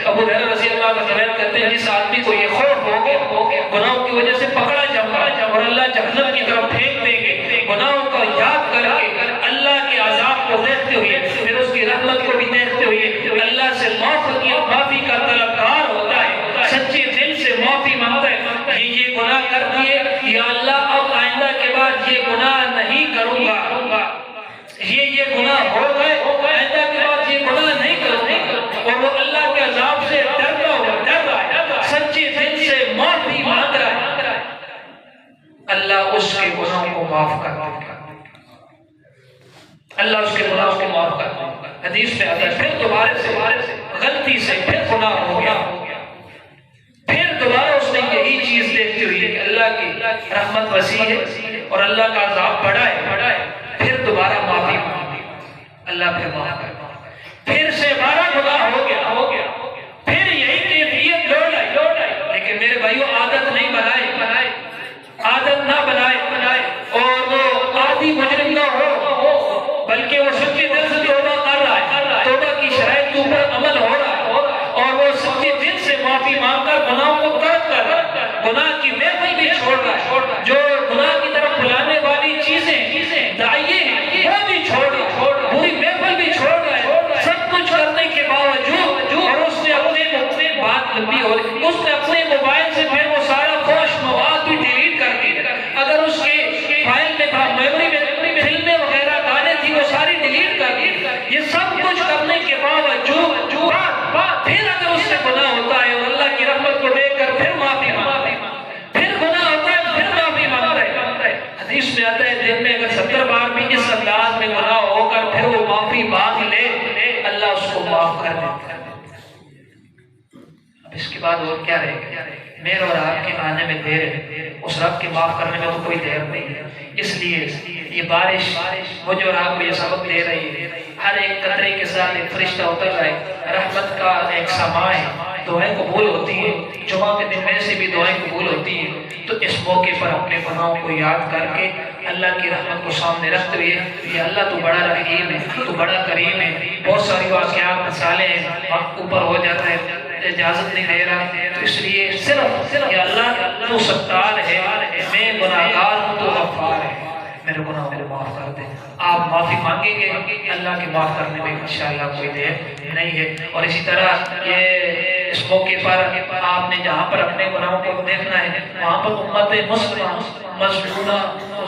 ابو ہریرہ رضی اللہ عنہ روایت کرتے ہیں جس آدمی کو یہ خوف ہو گیا گناہوں کی وجہ سے پکڑا جاؤں گا اور اللہ جہنم کی طرف پھینک دیں گے، گناہوں کو یاد کر کے اللہ کے عذاب کو دیکھتے ہوئے پھر اس کی رحمت کو بھی دیکھتے ہوئے اللہ سے معافی کا طلبگار ہوتا ہے، سچے دل سے معافی مانگتا ہے، یہ گناہ کر دیے یا اللہ اب آئندہ کے بعد یہ گناہ نہیں کروں گا، یہ گناہ ہو گئے آئندہ کے بعد یہ گناہ نہیں کروں گا، اور وہ اللہ کے عذاب سے ڈر رہا ہے، سچے دل سے معافی مانگ رہا ہے، اللہ اس کے گناہوں کو معاف کر دے گا، اللہ اس کے گناہوں کو معاف کر دے گا۔ حدیث میں آتا ہے پھر دوبارہ سے غلطی سے پھر گناہ ہو گیا، پھر دوبارہ اس نے یہی چیز دیکھتی ہوئی کہ اللہ کی رحمت وسیع ہے اور اللہ کا عذاب بڑا ہے، پھر دوبارہ معافی مانگی، اللہ پھر معاف کر دے، پھر سے بارہ گناہ ہو گیا، پھر یہی کیفیت لوٹ آئی، لیکن میرے بھائیو عادت نہیں بنائے، عادت نہ بنائے اور وہ عادی مجرم نہ ہو، بلکہ وہ سچے دل سے توبہ کر رہا ہے، توبہ کی شرائط کے اوپر عمل ہو رہا ہے اور وہ سچے دل سے معافی مانگ کر گناہوں کو ترک کر رہا ہے، گناہ کی محفل بھی چھوڑ رہا ہے، جو گناہ کی طرف بلانے والی چیزیں داعیے ہیں وہ بھی چھوڑ رہا ہے، پوری محفل بھی چھوڑ رہا ہے، سب کچھ کرنے کے باوجود اور اس نے اپنے بات لمبی ہو رہی، اس نے اپنے موبائل سے پھر وہ سارا فحش مواد بھی ڈیلیٹ کر دی، اگر اس کے فائل میں تھا میموری میں فلمیں وغیرہ گانے تھی وہ ساری ڈیلیٹ کر دی، یہ سب کچھ کرنے کے باوجود پھر اگر اس سے گناہ ہوتا ہے اور اللہ کی رحمت کو دیکھ کر پھر معافی مانگتا ہے، پھر گناہ ہوتا ہے پھر معافی مانگتا ہے، حدیث میں آتا ہے دن میں اگر 70 بار بھی اس انداز میں گناہ ہو کر پھر وہ معافی مانگ لے اللہ اس کو معاف کر دیتا ہے۔ اب اس کے بعد اور کیا رہے گا؟ میرے اور آپ کے آنے میں دیر ہے، اس رب کے معاف کرنے میں تو کوئی دیر نہیں ہے، اس لیے یہ بارش مجھے اور آپ کو یہ سبق دے رہی ہے، ہر ایک قطرے کے ساتھ ایک فرشتہ اتر رہا ہے، رحمت کا ایک سماع ہے، دعائیں قبول ہوتی ہیں، جمعہ کے دن میں سے بھی دعائیں قبول ہوتی ہیں، تو اس موقع پر اپنے گناہوں کو یاد کر کے اللہ کی رحمت کو سامنے رکھتے ہوئے کہ اللہ تو بڑا رحیم ہے، تو بڑا کریم ہے، بہت ساری واقعات مثالیں ہیں، وقت اوپر ہو جاتا ہے، اجازت نہیں دے رہا، تو اس لیے صرف کہ اللہ تو ستار ہے، میں گناہگار ہوں تو غفار ہے، میرے گناہوں کو معاف کر دے، آپ معافی مانگیں گے اللہ کے معاف کرنے میں انشاءاللہ کوئی دیر نہیں ہے۔ اور اسی طرح یہ اس موقع پر آپ نے جہاں پر اپنے گناہوں کو دیکھنا ہے وہاں پر امت مسلمہ مظلومہ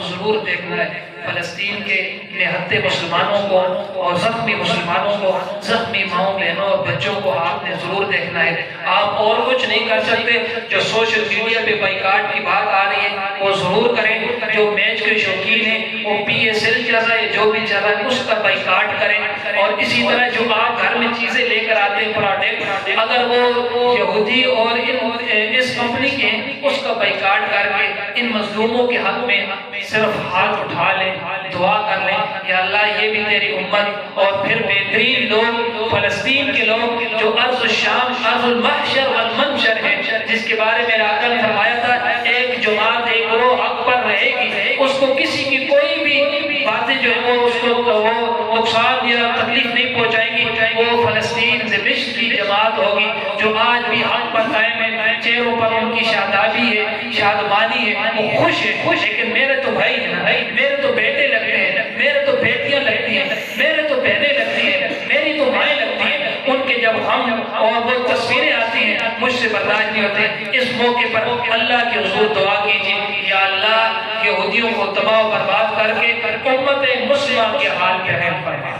ضرور دیکھنا ہے، فلسطین کے نہتے مسلمانوں کو اور زخمی مسلمانوں کو، زخمی ماؤں بہنوں اور بچوں کو آپ نے ضرور دیکھنا ہے، آپ اور کچھ نہیں کر سکتے، جو سوشل میڈیا پہ بائیکاٹ کی بات آ رہی ہے وہ ضرور کریں، جو میچ کے شوقین ہیں وہ PSL چل رہا ہے جو بھی چل رہا ہے اس کا بائیکاٹ کریں، اور اسی طرح جو آپ گھر میں چیزیں لے کر آتے ہیں پروڈکٹ اگر وہ یہودی اور اس کمپنی کے ہیں اس کا بائیکاٹ کر کے ان مظلوموں کے حق میں صرف ہاتھ اٹھا لیں، دعا کر لیں یا اللہ یہ بھی تیری امت، اور پھر بہترین لوگ فلسطین کے لوگ جو ارض الشام ارض المحشر والمنشر ہے، جس کے بارے میں آقا نے فرمایا تھا ایک جماعت ایک گروہ حق پر رہے گی، اس کو کسی کی کوئی بھی باتیں جو ہے وہ اس کو وہ نقصان یا تکلیف نہیں پہنچائیں گی، وہ فلسطین دمشق کی جماعت ہوگی جو آج بھی حق پر قائم ہے، چہروں پر ان کی شادابی ہے، شادمانی ہے، وہ خوش ہے، لیکن میرے تو بھائی ہیں، میرے تو بیٹے لگتے ہیں، میرے تو بیٹیاں لگتی ہیں، میرے تو بہنیں لگتی ہیں، میری تو مائیں لگتی ہیں، ان کے جب ہم اور وہ تصویریں آتی ہیں مجھ سے برداشت نہیں ہوتے، اس موقع پر اللہ کے حضور دعا کیجیے یا اللہ یہودیوں کو تباہ و برباد کر کے امت مسلمہ کے حال پہ رحم فرما۔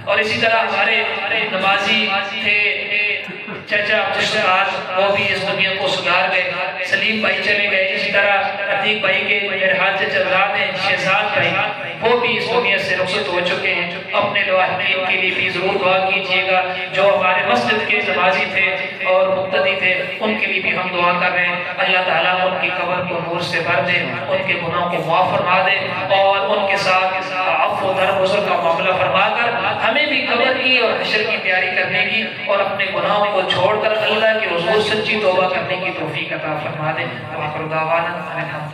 اور اسی طرح ہمارے نمازی تھے چچا عبدالستار وہ بھی اس دنیا کو سدھار گئے، سلیم بھائی چلے گئے، اسی طرح عتیق بھائی کے میرے ہاتھ سے چلرات ہیں شہزاد بھائی وہ بھی اس دنیا سے رخصت ہو چکے ہیں، اپنے لواحقین کے لیے بھی ضرور دعا کیجیے گا، جو ہمارے مسجد کے نمازی تھے اور مقتدی تھے ان کے لیے بھی ہم دعا کر رہے ہیں، اللہ تعالیٰ ان کی قبر کو نور سے بھر دے، ان کے گناہوں کو معاف فرما دے اور ان کے ساتھ عفو و درگزر کا معاملہ فرما کر ہمیں بھی قبر کی اور حشر کی تیاری کرنے کی اور اپنے گناہوں کو چھوڑ کر اللہ کے حضور سچی توبہ کرنے کی توفیق عطا فرما دے۔ وآخر دعوانا